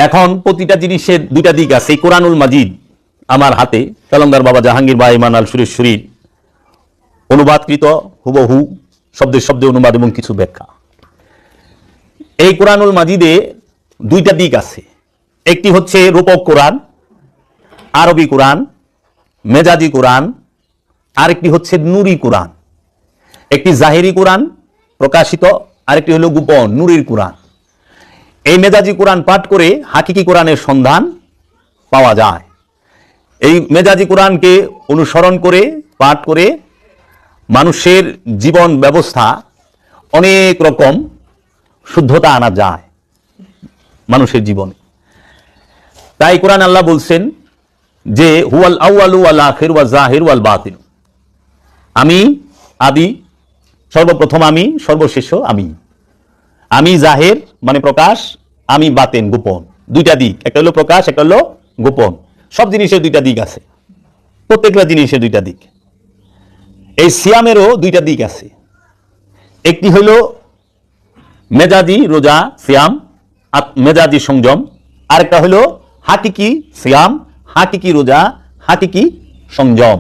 এখন প্রতিটা জিনিসের দুইটা দিক আছে। কোরআনুল মাজিদ আমার হাতে, কলমদার বাবা জাহাঙ্গীর বা ইমান আল সুরেশ্বরীর অনুবাদকৃত হুবহু শব্দে শব্দে অনুবাদ এবং কিছু ব্যাখ্যা। এই কোরআনুল মাজিদে দুইটা দিক আছে। একটি হচ্ছে রূপক কোরআন, আরবি কোরআন, মেজাজি কোরআন, আরেকটি হচ্ছে নুরি কোরআন। একটি জাহেরি কোরআন প্রকাশিত, আরেকটি হলো গোপন নুরির কোরআন। এই মেজাজি কোরআন পাঠ করে হাকিকি কোরআনের সন্ধান পাওয়া যায়। এই মেজাজি কোরআনকে অনুসরণ করে পাঠ করে মানুষের জীবন ব্যবস্থা অনেক রকম শুদ্ধতা আনা যায় মানুষের জীবনে। তাই কোরআন আল্লাহ বলছেন যে হুয়াল আউয়ালু ওয়াল আখির ওয়াল জাহির ওয়াল বাতিন, আমি আদি, সর্বপ্রথম আমি, সর্বশেষ আমি। আমি জাহের মানে প্রকাশ, আমি বাতেন গোপন। দুইটা দিক, একটা হলো প্রকাশ, একটা হলো গোপন। সব জিনিসের দুইটা দিক আছে, প্রত্যেকটা জিনিসের দুইটা দিক। এই সিয়ামেরও দুইটা দিক আছে। একটি হলো মেজাজি রোজা সিয়াম, মেজাজি সংযম। আরেকটা হলো হাকিকি সিয়াম, হাকিকি রোজা, হাকিকি সংযম।